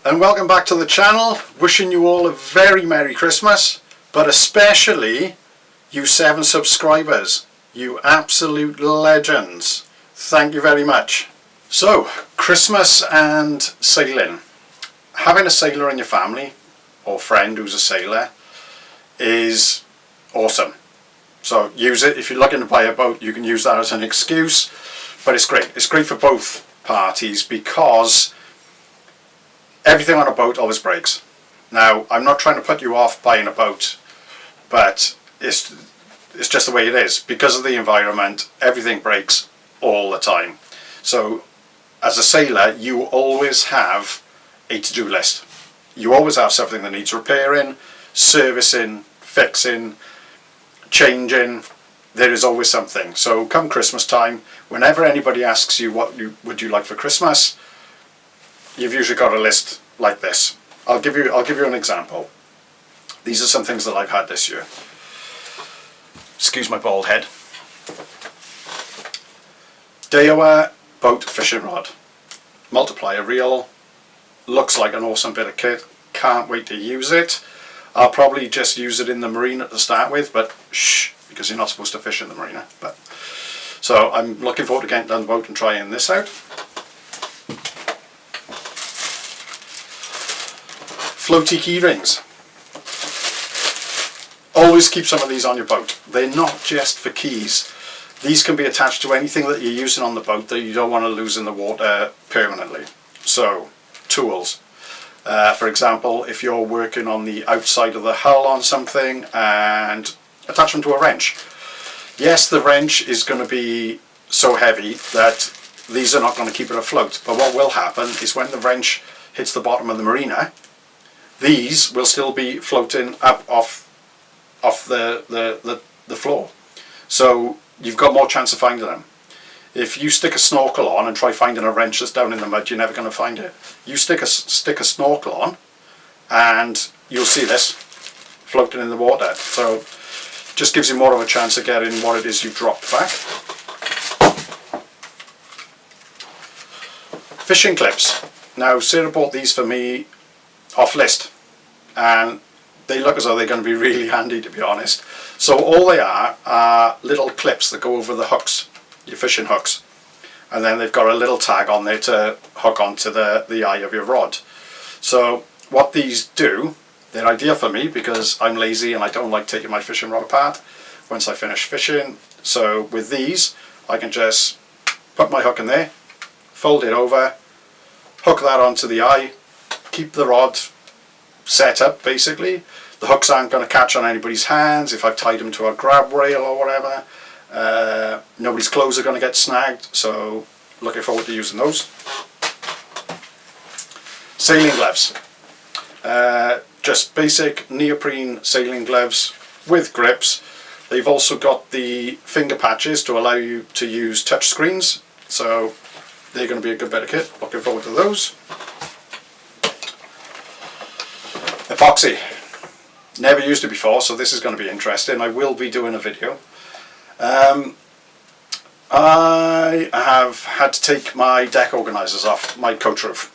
and welcome back to the channel. Wishing you all a very Merry Christmas, but especially you 7 subscribers, you absolute legends. Thank you very much. So, Christmas and sailing. Having a sailor in your family or friend who's a sailor is awesome. So use it. If you're looking to buy a boat, you can use that as an excuse, but it's great. It's great for both parties because everything on a boat always breaks. Now, I'm not trying to put you off buying a boat, but it's just the way it is. Because of the environment, everything breaks all the time. So as a sailor, you always have a to-do list. You always have something that needs repairing, servicing, fixing, changing. There is always something. So come Christmas time, whenever anybody asks you what would you like for Christmas, you've usually got a list like this. I'll give you an example. These are some things that I've had this year. Excuse my bald head. Jaguar boat fishing rod, multiplier reel, looks like an awesome bit of kit. Can't wait to use it. I'll probably just use it in the marina to start with, but shh, because you're not supposed to fish in the marina. But so I'm looking forward to getting down the boat and trying this out. Floaty Key Rings. Always keep some of these on your boat. They're not just for keys. These can be attached to anything that you're using on the boat that you don't want to lose in the water permanently. So, tools. For example, if you're working on the outside of the hull on something and attach them to a wrench. Yes, the wrench is going to be so heavy that these are not going to keep it afloat. But what will happen is when the wrench hits the bottom of the marina, these will still be floating up off the floor. So you've got more chance of finding them. If you stick a snorkel on and try finding a wrench that's down in the mud, you're never going to find it. You stick a snorkel on and you'll see this floating in the water. So just gives you more of a chance of getting what it is you dropped back. Fishing clips. Now Sarah bought these for me off list, and they look as though they're going to be really handy, to be honest. So all they are little clips that go over the hooks, your fishing hooks, and then they've got a little tag on there to hook onto the eye of your rod. So what these do, they're ideal for me because I'm lazy and I don't like taking my fishing rod apart once I finish fishing. So with these I can just put my hook in there, fold it over, hook that onto the eye, keep the rod set up basically. The hooks aren't going to catch on anybody's hands if I've tied them to a grab rail or whatever. Nobody's clothes are going to get snagged, so looking forward to using those. Sailing gloves. Just basic neoprene sailing gloves with grips. They've also got the finger patches to allow you to use touch screens, so they're going to be a good bit of kit. Looking forward to those. Epoxy. Never used it before, so this is going to be interesting. I will be doing a video. I have had to take my deck organisers off my coach roof.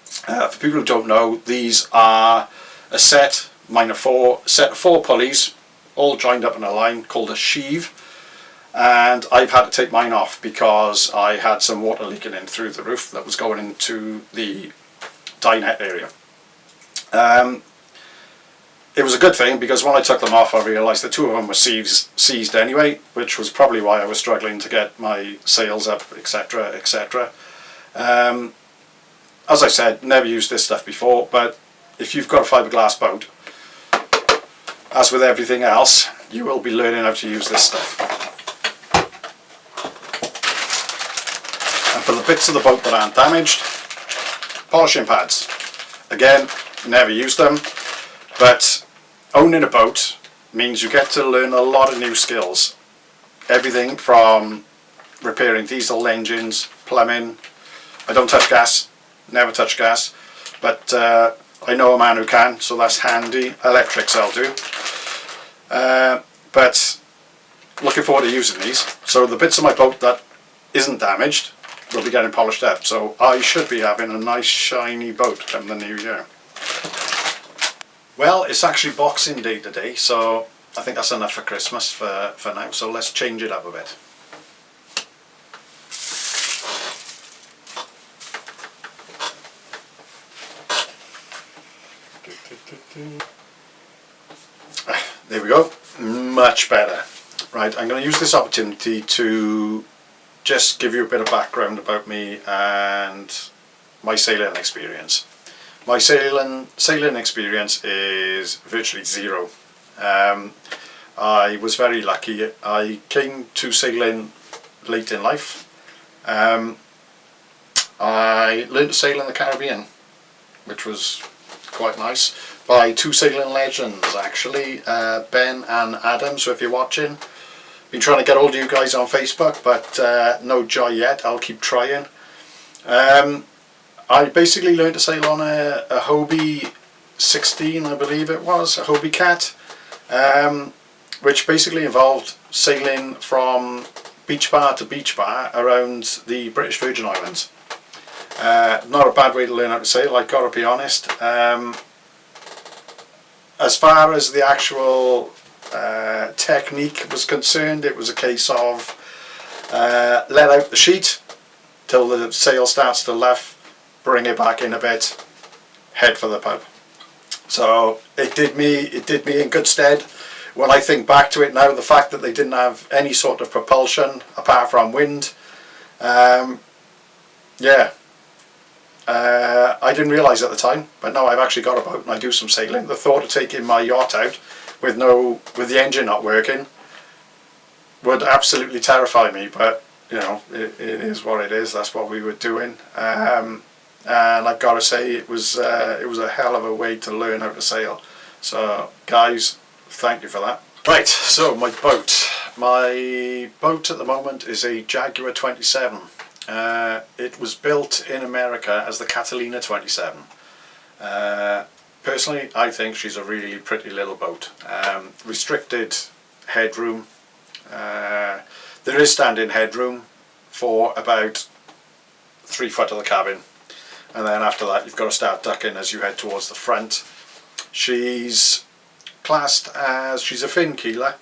For people who don't know, these are a set of 4 pulleys, all joined up in a line, called a sheave. And I've had to take mine off because I had some water leaking in through the roof that was going into the dinette area. It was a good thing because when I took them off I realised that 2 of them were seized anyway, which was probably why I was struggling to get my sails up, etc, etc. As I said, never used this stuff before, but if you've got a fiberglass boat, as with everything else, you will be learning how to use this stuff. And for the bits of the boat that aren't damaged, polishing pads. Again, never used them, but owning a boat means you get to learn a lot of new skills. Everything from repairing diesel engines, plumbing. I don't touch gas, never touch gas, but I know a man who can, so that's handy. Electrics I'll do. But looking forward to using these. So the bits of my boat that isn't damaged, will be getting polished up. So I should be having a nice shiny boat come the new year. Well, it's actually Boxing Day today, so I think that's enough for Christmas for now. So let's change it up a bit. There we go, much better. Right, I'm going to use this opportunity to just give you a bit of background about me and my sailing experience. My sailing experience is virtually zero. I was very lucky. I came to sailing late in life. I learned to sail in the Caribbean, which was quite nice, by two sailing legends actually, Ben and Adam. So if you're watching, been trying to get hold of you guys on Facebook, but no joy yet. I'll keep trying. I basically learned to sail on a Hobie 16, I believe it was, a Hobie Cat, which basically involved sailing from beach bar to beach bar around the British Virgin Islands. Not a bad way to learn how to sail, I've got to be honest. As far as the actual technique was concerned, it was a case of let out the sheet till the sail starts to left, bring it back in a bit, head for the pub. So it did me in good stead. When I think back to it now, the fact that they didn't have any sort of propulsion apart from wind, yeah. I didn't realise at the time, but now I've actually got a boat and I do some sailing. The thought of taking my yacht out with the engine not working would absolutely terrify me, but you know, it is what it is. That's what we were doing, and I've got to say it was a hell of a way to learn how to sail. So guys, thank you for that. Right, so my boat at the moment is a Jaguar 27. It was built in America as the Catalina 27. Personally, I think she's a really pretty little boat. Restricted headroom. There is standing headroom for about 3 foot of the cabin, and then after that you've got to start ducking as you head towards the front. She's classed as, she's a fin keeler.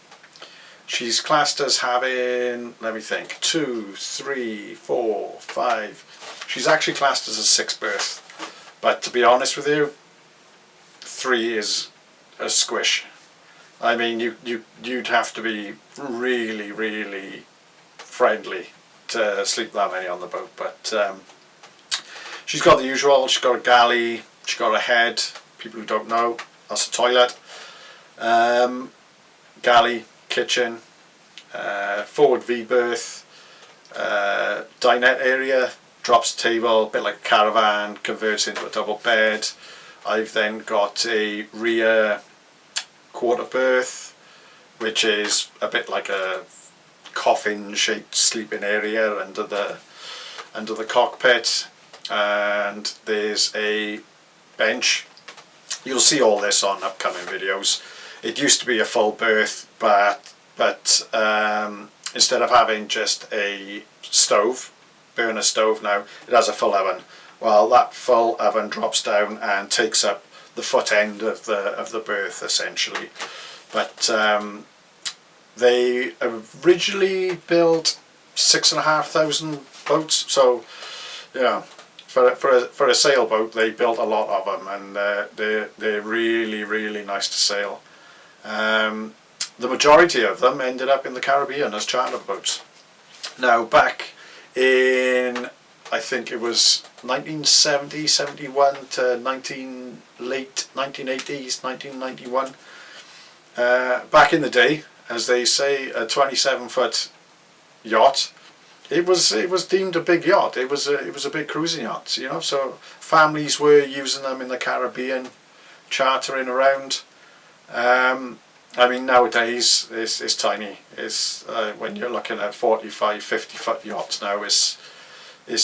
She's classed as having, let me think, 2, 3, 4, 5. She's actually classed as a 6 berth, but to be honest with you, 3 is a squish. I mean, you'd have to be really, really friendly to sleep that many on the boat. But she's got the usual. She's got a galley. She's got a head. People who don't know, that's a toilet. Galley, kitchen, forward V-berth, dinette area, drops table, a bit like a caravan, converts into a double bed. I've then got a rear quarter berth, which is a bit like a coffin shaped sleeping area under the cockpit, and there's a bench. You'll see all this on upcoming videos. It used to be a full berth, but instead of having just a stove, burner stove, now it has a full oven. Well, that full oven drops down and takes up the foot end of the berth essentially. But they originally built 6,500 boats, so yeah, for a sailboat they built a lot of them, and they're really, really nice to sail. The majority of them ended up in the Caribbean as charter boats. Now back in, I think it was 1970, 71 to late 1980s, 1991. Back in the day, as they say, a 27-foot yacht. It was deemed a big yacht. It was a big cruising yacht, you know. So families were using them in the Caribbean, chartering around. I mean, nowadays it's tiny. It's when you're looking at 45, 50-foot yachts now, it's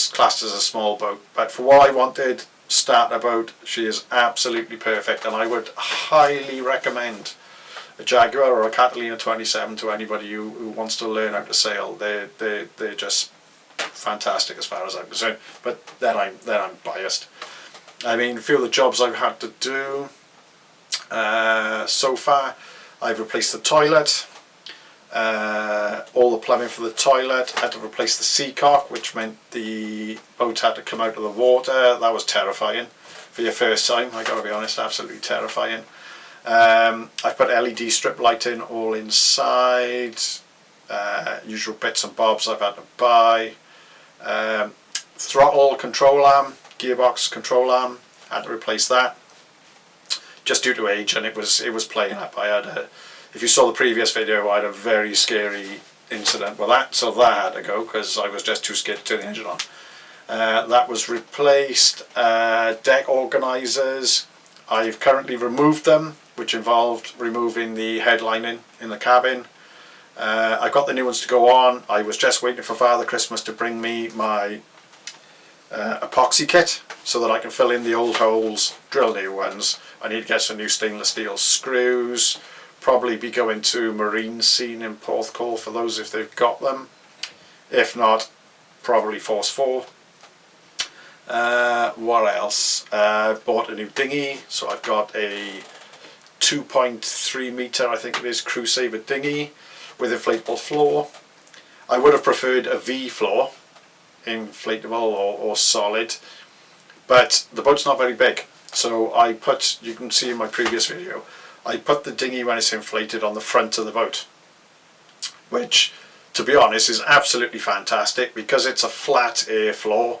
classed as a small boat. But for what I wanted, starter boat, she is absolutely perfect, and I would highly recommend a Jaguar or a Catalina 27 to anybody who wants to learn how to sail. They're just fantastic as far as I'm concerned. But then I'm biased. I mean, a few of the jobs I've had to do so far, I've replaced the toilet, all the plumbing for the toilet. I had to replace the seacock, which meant the boat had to come out of the water. That was terrifying for your first time, I gotta be honest, absolutely terrifying. I've put LED strip lighting all inside, usual bits and bobs I've had to buy. Throttle control arm, gearbox control arm, had to replace that just due to age, and it was playing up. I had if you saw the previous video, I had a very scary incident with that, so that had to go because I was just too scared to turn the engine on. That was replaced. Deck organisers, I've currently removed them, which involved removing the headlining in the cabin. I got the new ones to go on. I was just waiting for Father Christmas to bring me my epoxy kit so that I can fill in the old holes, drill new ones. I need to get some new stainless steel screws, probably be going to Marine Scene in Porthcawl for those if they've got them. If not, probably Force 4. What else? Bought a new dinghy, so I've got a 2.3 metre, I think it is, Crusader dinghy with inflatable floor. I would have preferred a V floor, inflatable or solid, but the boat's not very big, so I put, you can see in my previous video, I put the dinghy when it's inflated on the front of the boat, which to be honest is absolutely fantastic because it's a flat air floor.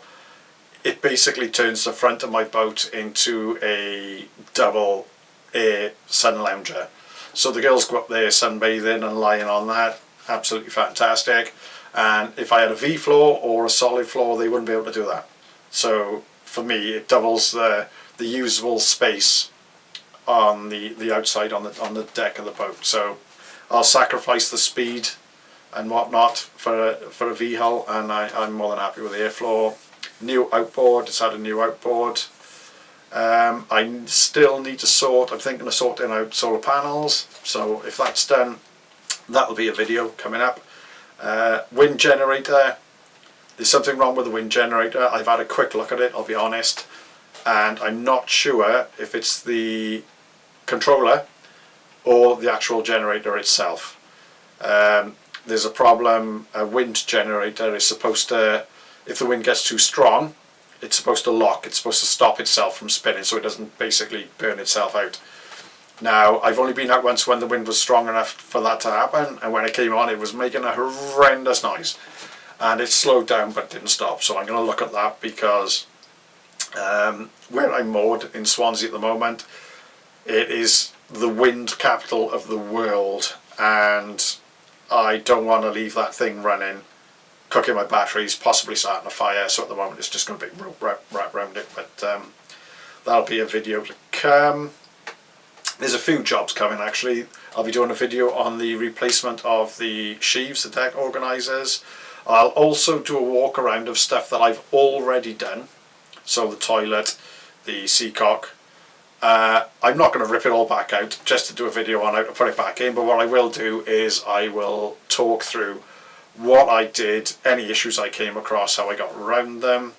It basically turns the front of my boat into a double air sun lounger. So the girls go up there sunbathing and lying on that, absolutely fantastic. And if I had a V floor or a solid floor, they wouldn't be able to do that. So for me, it doubles the usable space on the outside on the deck of the boat. So I'll sacrifice the speed and whatnot for a V hull, and I'm more than happy with the airflow. New outboard, it's had a new outboard. I still need to I'm thinking of sorting out solar panels, so if that's done, that'll be a video coming up. Wind generator, there's something wrong with the wind generator. I've had a quick look at it, I'll be honest, and I'm not sure if it's the controller or the actual generator itself. There's a problem. A wind generator is supposed to, if the wind gets too strong, it's supposed to lock, it's supposed to stop itself from spinning so it doesn't basically burn itself out. Now, I've only been out once when the wind was strong enough for that to happen, and when it came on it was making a horrendous noise, and it slowed down but didn't stop. So I'm going to look at that because where I'm moored in Swansea at the moment, it is the wind capital of the world, and I don't want to leave that thing running, cooking my batteries, possibly starting a fire. So at the moment it's just going to be rope wrapped around it, but that'll be a video to come. There's a few jobs coming actually. I'll be doing a video on the replacement of the sheaves, the deck organisers. I'll also do a walk around of stuff that I've already done, so the toilet, the seacock. I'm not going to rip it all back out just to do a video on how to put it back in, but what I will do is I will talk through what I did, any issues I came across, how I got around them.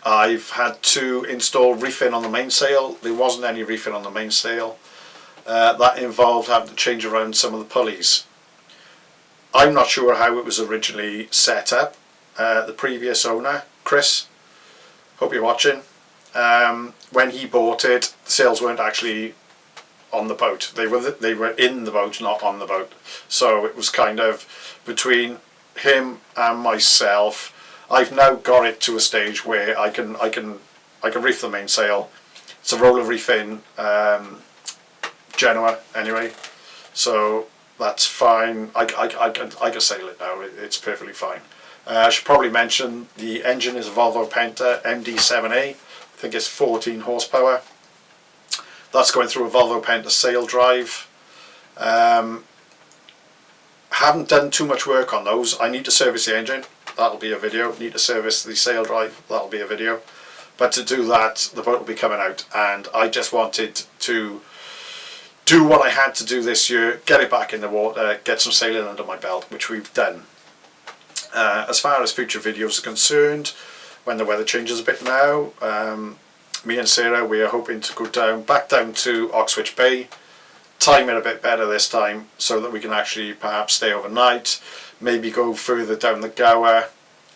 I've had to install reefing on the mainsail. There wasn't any reefing on the mainsail. That involved having to change around some of the pulleys. I'm not sure how it was originally set up. The previous owner, Chris, hope you're watching, when he bought it, the sails weren't actually on the boat. They were in the boat, not on the boat. So it was kind of between him and myself. I've now got it to a stage where I can reef the mainsail. It's a roller reefing Jaguar anyway, so that's fine. I can sail it now. It's perfectly fine. I should probably mention the engine is a Volvo Penta MD7A. I think it's 14 horsepower. That's going through a Volvo Penta sail drive. Haven't done too much work on those. I need to service the engine. That'll be a video. Need to service the sail drive. That'll be a video. But to do that, the boat will be coming out, and I just wanted to do what I had to do this year, get it back in the water, get some sailing under my belt, which we've done. As far as future videos are concerned, when the weather changes a bit now, me and Sarah, we are hoping to go back down to Oxwich Bay, time it a bit better this time so that we can actually perhaps stay overnight, maybe go further down the Gower,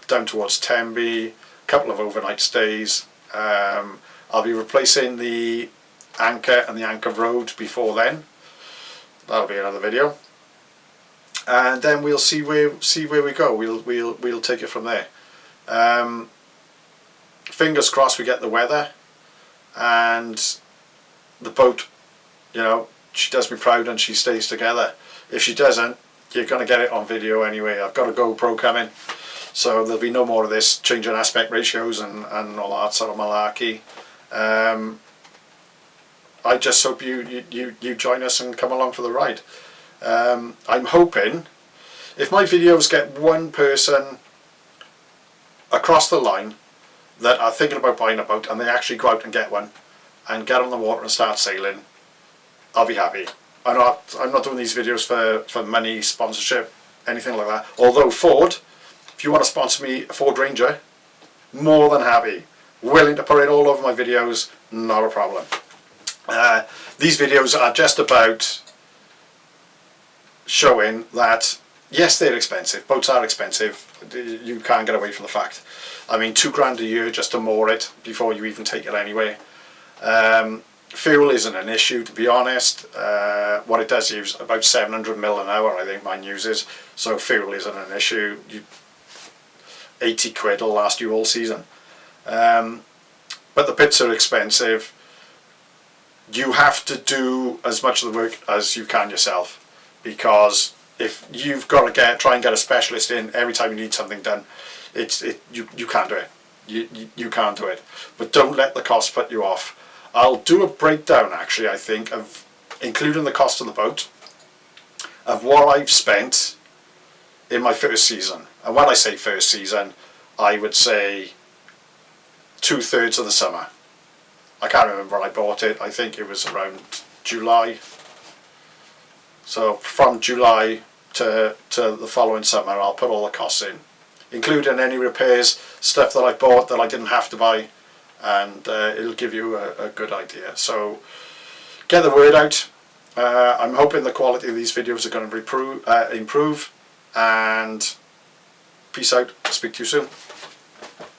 down towards Tenby, a couple of overnight stays. I'll be replacing the anchor and the anchor road before then. That'll be another video, and then we'll see where we go. We'll take it from there. Fingers crossed we get the weather and the boat, you know, she does me proud and she stays together. If she doesn't, you're going to get it on video anyway. I've got a GoPro coming, so there'll be no more of this changing aspect ratios and all that sort of malarkey. I just hope you join us and come along for the ride. I'm hoping if my videos get one person across the line that are thinking about buying a boat and they actually go out and get one and get on the water and start sailing, I'll be happy. I'm not doing these videos for money, sponsorship, anything like that. Although Ford, if you want to sponsor me a Ford Ranger, more than happy. Willing to put it all over my videos, not a problem. These videos are just about showing that yes, they're expensive. Boats are expensive. You can't get away from the fact. I mean, £2 a year just to moor it before you even take it anyway. Fuel isn't an issue, to be honest. What it does use about 700 mil an hour, I think mine uses. So fuel isn't an issue. 80 quid will last you all season. But the bits are expensive. You have to do as much of the work as you can yourself, because if you've got to try and get a specialist in every time you need something done, you can't do it. You can't do it. But don't let the cost put you off. I'll do a breakdown actually, I think, of including the cost of the boat, of what I've spent in my first season. And when I say first season, I would say 2/3 of the summer. I can't remember when I bought it. I think it was around July. So from July to the following summer, I'll put all the costs in, including any repairs, stuff that I bought that I didn't have to buy, and it'll give you a good idea. So get the word out. I'm hoping the quality of these videos are going to improve, and peace out. I'll speak to you soon.